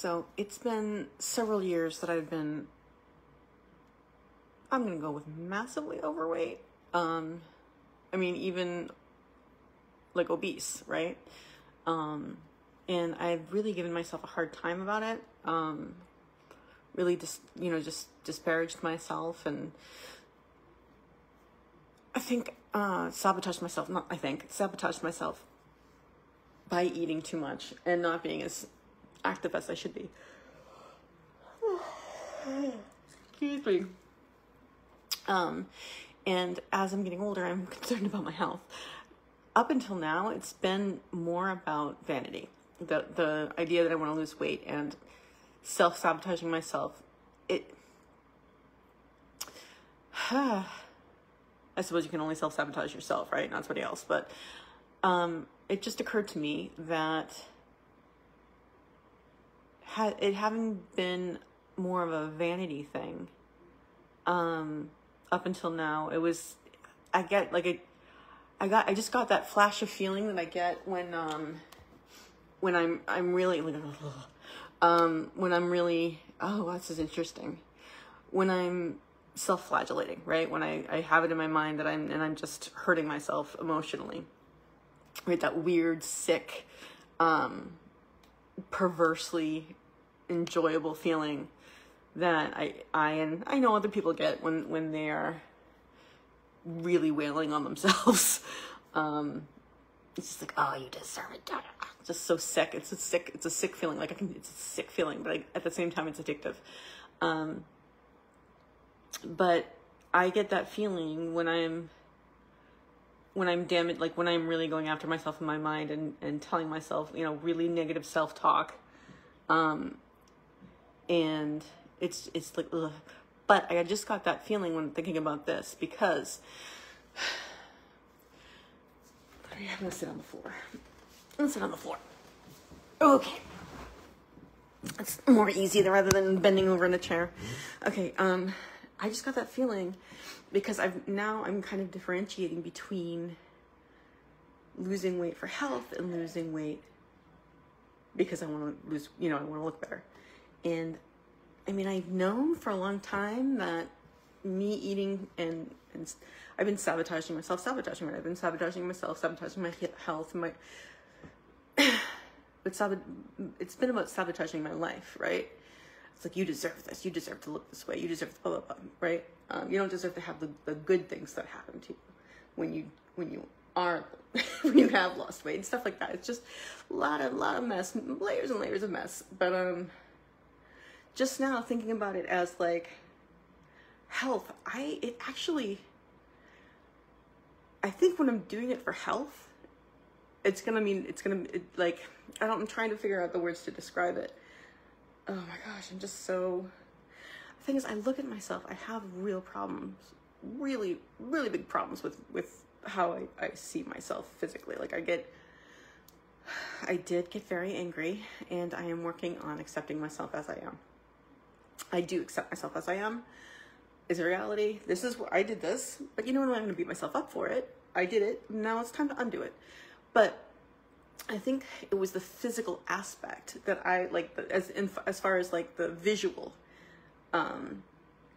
So it's been several years that I've been, I'm going to go with massively overweight. I mean, even like obese, right? And I've really given myself a hard time about it. Really just disparaged myself, and sabotaged myself by eating too much and not being as active as I should be. Excuse me. And as I'm getting older, I'm concerned about my health. Up until now, it's been more about vanity. The idea that I want to lose weight and self-sabotaging myself. I suppose you can only self-sabotage yourself, right? Not somebody else. But it just occurred to me that it having been more of a vanity thing, up until now, it was, I just got that flash of feeling that I get when I'm really like, when I'm really, oh, this is interesting. When I'm self-flagellating, right? When I have it in my mind that I'm just hurting myself emotionally, right? That weird, sick, perversely enjoyable feeling that I know other people get when they are really wailing on themselves. It's just like, oh, you deserve it. Just so sick. It's a sick feeling. It's a sick feeling, but at the same time, it's addictive. But I get that feeling when I'm damaged, like when I'm really going after myself in my mind and telling myself, really negative self-talk. And it's like, ugh. But I just got that feeling when thinking about this, because I'm gonna sit on the floor. Let's sit on the floor. Okay. It's more easy rather than bending over in a chair. Okay, I just got that feeling because I'm kind of differentiating between losing weight for health and losing weight because I want to lose, I want to look better. And I mean, I've known for a long time that me eating and I've been sabotaging myself, sabotaging my health, it's been about sabotaging my life, right? It's like, you deserve this, you deserve to look this way, you deserve to blah, blah, blah, right? You don't deserve to have the good things that happen to you when you are, when you have lost weight and stuff like that. It's just a lot of mess, layers and layers of mess. But, just now thinking about it as like health, I think when I'm doing it for health, I'm trying to figure out the words to describe it. Oh my gosh, I'm just so, the thing is, I look at myself, I have real problems, really, really big problems with how I see myself physically. Like I did get very angry, and I am working on accepting myself as I am. I do accept myself as I am. Is a reality. This is where I did this, but you know what? I'm going to beat myself up for it. I did it. Now it's time to undo it. But I think it was the physical aspect that I like, as far as like the visual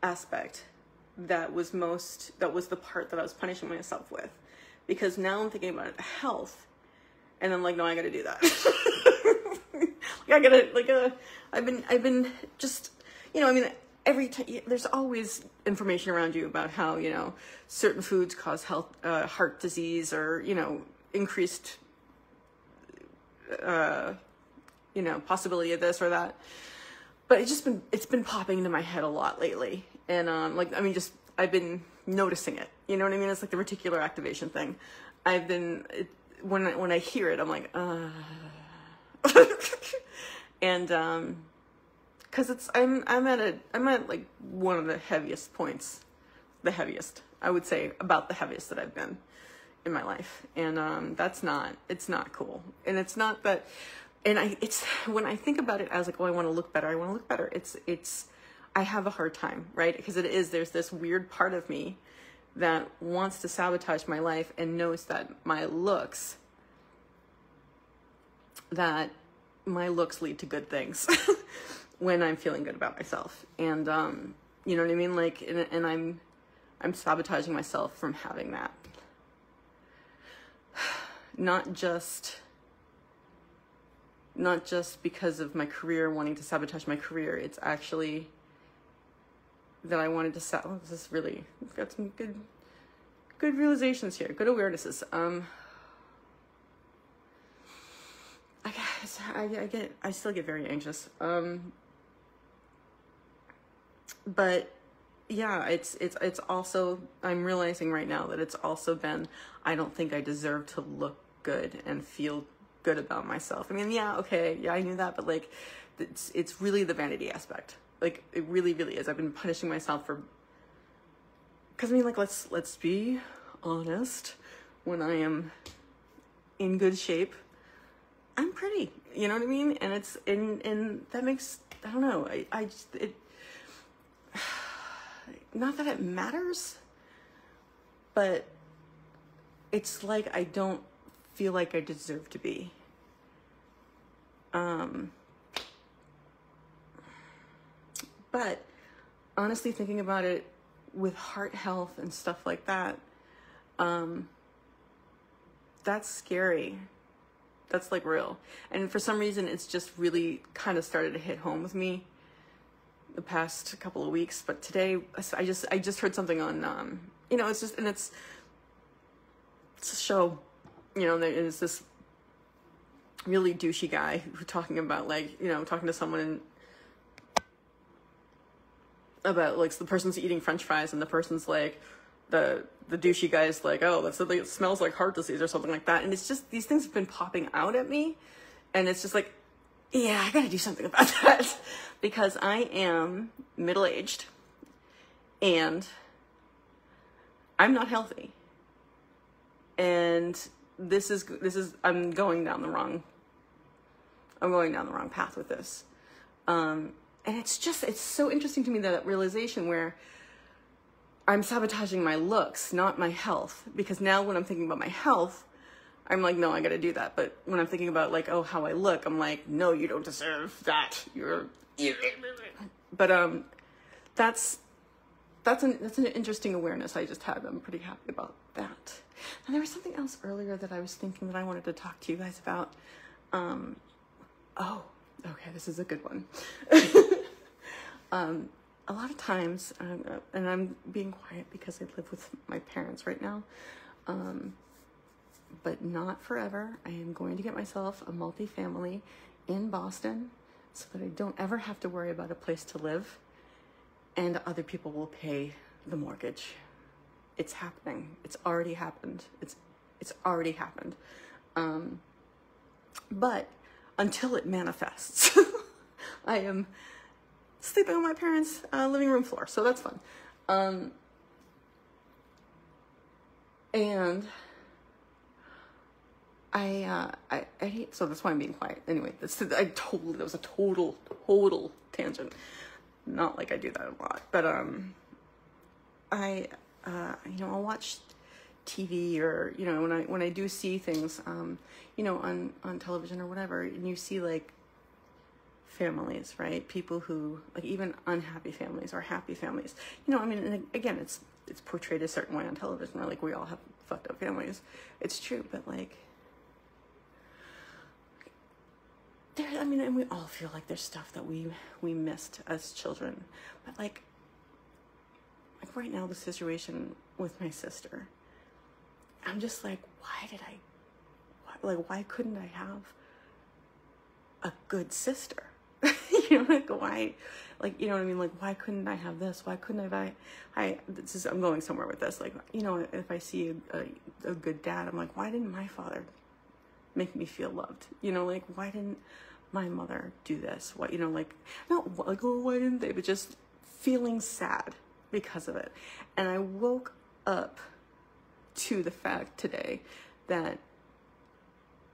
aspect, that was the part that I was punishing myself with, because now I'm thinking about health, and I'm like, no, I got to do that. I've been just, every time there's always information around you about how, certain foods cause heart disease, or, increased, possibility of this or that. But it's been popping into my head a lot lately. And, I've been noticing it, you know what I mean? It's like the reticular activation thing. When I hear it, I'm like, and, cause I'm at like one of the heaviest points, I would say about the heaviest that I've been in my life. And, it's not cool. And it's not that, it's when I think about it as like, oh, I want to look better. I have a hard time, right? Because there's this weird part of me that wants to sabotage my life and knows that my looks, that my looks lead to good things when I'm feeling good about myself. And, you know what I mean? Like, and I'm sabotaging myself from having that. Not just because of my career, wanting to sabotage my career. It's actually that I wanted to this is really, I've got some good realizations here, good awarenesses. I still get very anxious. But yeah, it's also, I'm realizing right now that it's also been, I don't think I deserve to look good and feel good about myself. I mean, yeah, okay, yeah, I knew that, but like, it's really the vanity aspect. Like, it really, really is. I've been punishing myself for, because I mean, like, let's be honest. When I am in good shape, I'm pretty, you know what I mean? And it's, and that makes, I don't know, I just, not that it matters, but it's like, I don't feel like I deserve to be. But honestly, thinking about it with heart health and stuff like that, that's scary. That's like real. And for some reason, it's just really kind of started to hit home with me the past couple of weeks. But today, I just heard something on, you know, it's just, and it's a show, you know, there's this really douchey guy who's talking about, like, you know, talking to someone about, like, the person's eating French fries and the person's like, the douchey guy's like, oh, that's something, it smells like heart disease or something like that. And it's just, these things have been popping out at me, and it's just like, yeah, I gotta do something about that because I am middle-aged and I'm not healthy. And this is, I'm going down the wrong path with this. And it's just, it's so interesting to me, that realization where I'm sabotaging my looks, not my health. Because now when I'm thinking about my health, I'm like, no, I gotta do that. But when I'm thinking about, like, oh, how I look, I'm like, no, you don't deserve that. But that's an interesting awareness I just had. I'm pretty happy about that. And there was something else earlier that I was thinking that I wanted to talk to you guys about. Oh, okay, this is a good one. A lot of times, and I'm being quiet because I live with my parents right now, but not forever. I am going to get myself a multifamily in Boston so that I don't ever have to worry about a place to live, and other people will pay the mortgage. It's happening. It's already happened. It's already happened. But until it manifests, I am sleeping on my parents' living room floor, so that's fun. And so that's why I'm being quiet. Anyway, that was a total tangent. Not like I do that a lot, but you know, I'll watch TV, or, you know, when I do see things, you know, on television or whatever, and you see, like, families, right? People who, like, even unhappy families or happy families, you know, I mean, and again, it's portrayed a certain way on television, or like, we all have fucked up families. It's true, but like, I mean, and we all feel like there's stuff that we missed as children, but like right now, the situation with my sister, I'm just like, why couldn't I have a good sister? You know, like, why, like, you know what I mean? Like, why couldn't I have this? Why couldn't I'm going somewhere with this. Like, you know, if I see a good dad, I'm like, why didn't my father make me feel loved? You know, like, why didn't my mother do this? What, you know, like, not like, oh, why didn't they? But just feeling sad because of it. And I woke up to the fact today that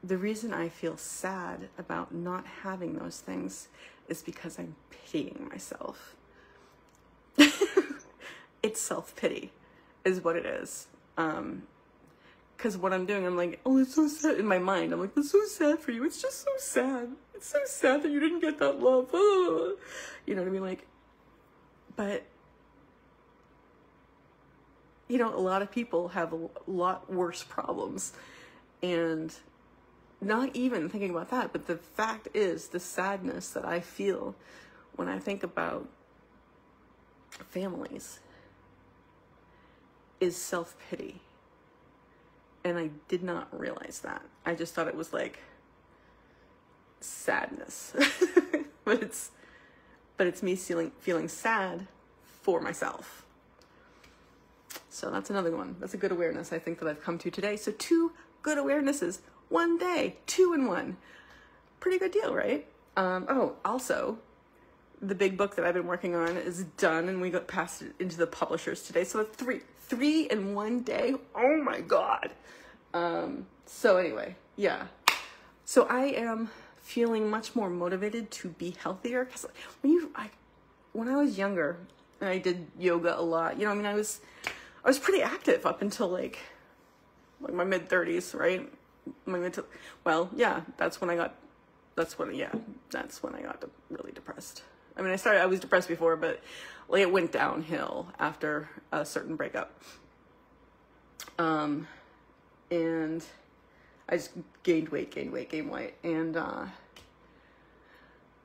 the reason I feel sad about not having those things is because I'm pitying myself. It's self-pity is what it is. Because what I'm doing, I'm like, oh, it's so sad. In my mind, I'm like, that's so sad for you. It's just so sad. it's so sad that you didn't get that love. You know what I mean? Like, but, you know, a lot of people have a lot worse problems, and not even thinking about that, but the fact is the sadness that I feel when I think about families is self-pity. And I did not realize that. I just thought it was like sadness. but it's me feeling sad for myself. So that's another one. That's a good awareness I think that I've come to today. So 2 good awarenesses, one day, 2 in 1. Pretty good deal, right? Also, the big book that I've been working on is done, and we got passed it into the publishers today. So it's 3 in 1 day. Oh my God. So anyway, yeah. So I am feeling much more motivated to be healthier, because when I was younger and I did yoga a lot, you know, I mean, I was pretty active up until like my mid-30s, right? That's when I got really depressed. I mean, I was depressed before, but like it went downhill after a certain breakup. And I just gained weight. And,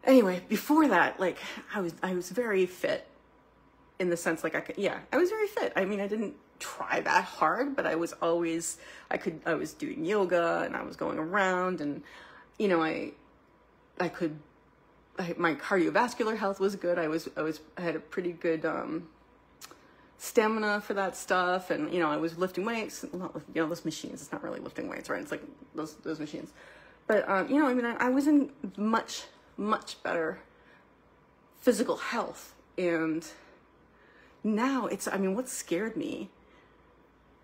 anyway, before that, like I was very fit in the sense, like I was very fit. I mean, I didn't try that hard, but I was doing yoga, and I was going around, and, you know, my cardiovascular health was good. I had a pretty good, stamina for that stuff. And, you know, I was lifting weights, those machines, it's not really lifting weights, right? It's like those machines. But, you know, I mean, I was in much, much better physical health. And now what scared me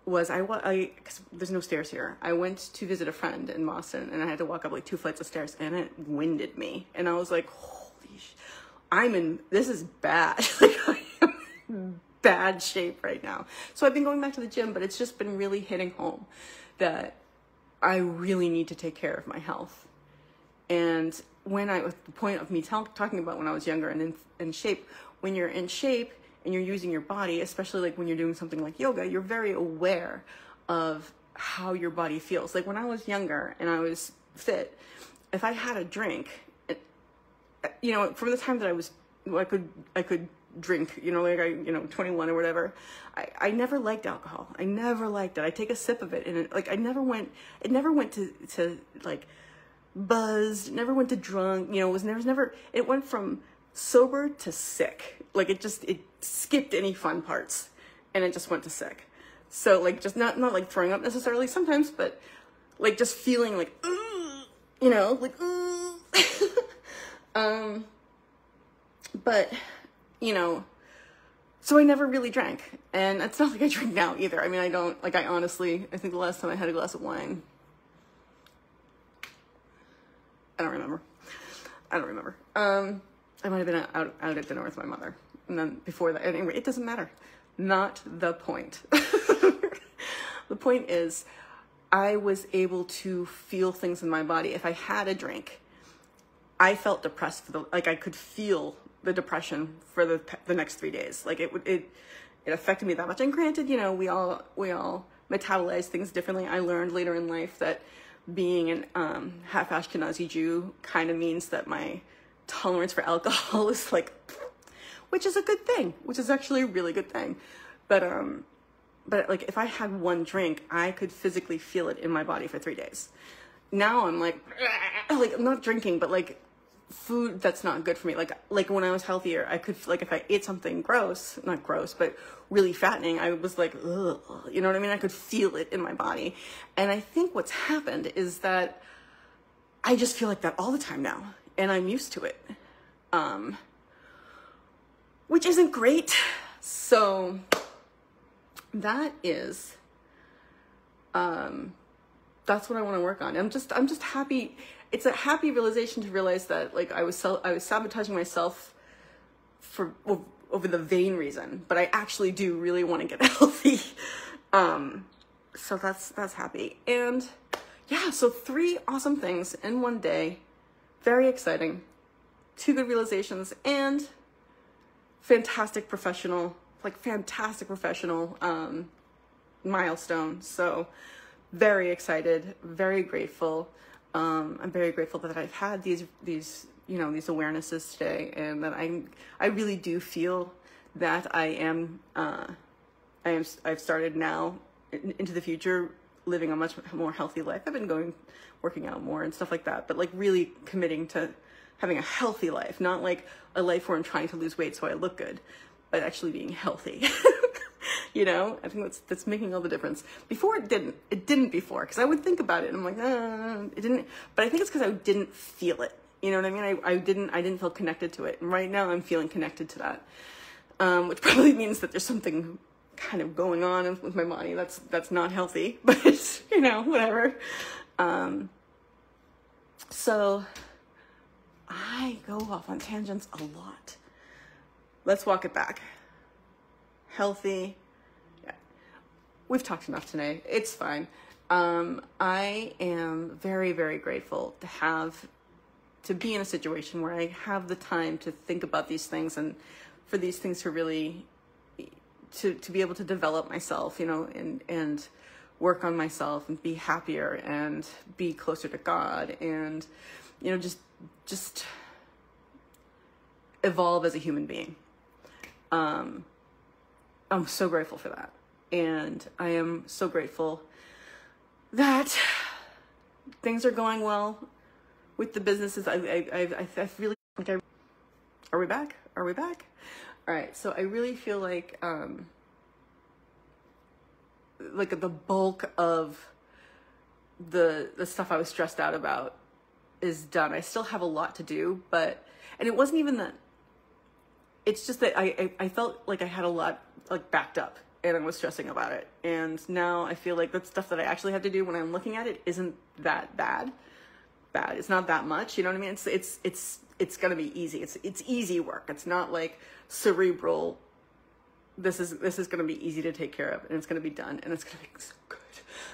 was because there's no stairs here. I went to visit a friend in Boston, and I had to walk up like 2 flights of stairs, and it winded me. And I was like, holy this is bad. Like, I am in bad shape right now. So I've been going back to the gym, but it's just been really hitting home that I really need to take care of my health. And the point of me talking about when I was younger and in shape, when you're in shape and you're using your body, especially like when you're doing something like yoga, you're very aware of how your body feels. Like when I was younger and I was fit, if I had a drink, you know, from the time that I could drink, you know, like 21 or whatever, I never liked alcohol. I never liked it. I take a sip of it, and it never went to like buzzed, never went to drunk, you know, it went from sober to sick. Like it skipped any fun parts, and it just went to sick. So like, just not like throwing up necessarily sometimes, but like just feeling like, you know, like, but, you know, so I never really drank, and it's not like I drink now either. I mean, I think the last time I had a glass of wine, I don't remember. I might have been out at dinner with my mother, and then before that, anyway, it doesn't matter. Not the point. The point is, I was able to feel things in my body. If I had a drink, I felt depressed I could feel the depression for the next 3 days. Like it affected me that much. And granted, you know, we all metabolize things differently. I learned later in life that being an half Ashkenazi Jew kind of means that my tolerance for alcohol is like, which is a good thing, which is actually a really good thing. But like if I had one drink, I could physically feel it in my body for 3 days. Now I'm like I'm not drinking, but like food that's not good for me. Like when I was healthier, I could, like if I ate something not gross, but really fattening, I was like, ugh, you know what I mean? I could feel it in my body. And I think what's happened is that I just feel like that all the time now, and I'm used to it, which isn't great. So that is, that's what I want to work on. I'm just happy. It's a happy realization to realize that like I was sabotaging myself over the vain reason, but I actually do really want to get healthy. So that's happy. And yeah, so 3 awesome things in one day very exciting. 2 good realizations and fantastic professional milestone. So very excited, very grateful. I'm very grateful that I've had these awarenesses today, and that I really do feel that I've started now into the future living a much more healthy life. I've been working out more and stuff like that, but like really committing to having a healthy life, not like a life where I'm trying to lose weight so I look good, but actually being healthy. You know, I think that's making all the difference. Before it didn't before, because I would think about it and I'm like, it didn't, but I think it's because I didn't feel it. You know what I mean? I didn't feel connected to it. And right now I'm feeling connected to that, which probably means that there's something kind of going on with my body that's not healthy, but you know, whatever. So I go off on tangents a lot. Let's walk it back. Healthy. Yeah. We've talked enough today. It's fine. I am very, very grateful to be in a situation where I have the time to think about these things, and for these things to really, to be able to develop myself, you know, and work on myself and be happier and be closer to God, and, you know, just evolve as a human being. I'm so grateful for that. And I am so grateful that things are going well with the businesses. I really think are we back? Are we back? All right. So I really feel like the bulk of the stuff I was stressed out about is done. I still have a lot to do, and it wasn't even that. It's just that I felt like I had a lot like backed up, and I was stressing about it. And now I feel like that stuff that I actually have to do when I'm looking at it isn't that bad. It's not that much. You know what I mean? It's gonna be easy. It's easy work. It's not like cerebral. This is gonna be easy to take care of, and it's gonna be done, and it's gonna be so good.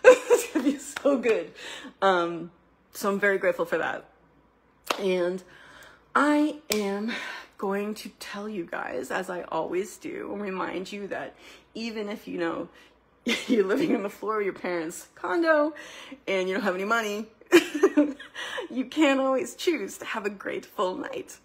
It's gonna be so good. So I'm very grateful for that. And I am going to tell you guys, as I always do, and remind you that even if, you know, you're living on the floor of your parents' condo and you don't have any money, you can't always choose to have a grateful night.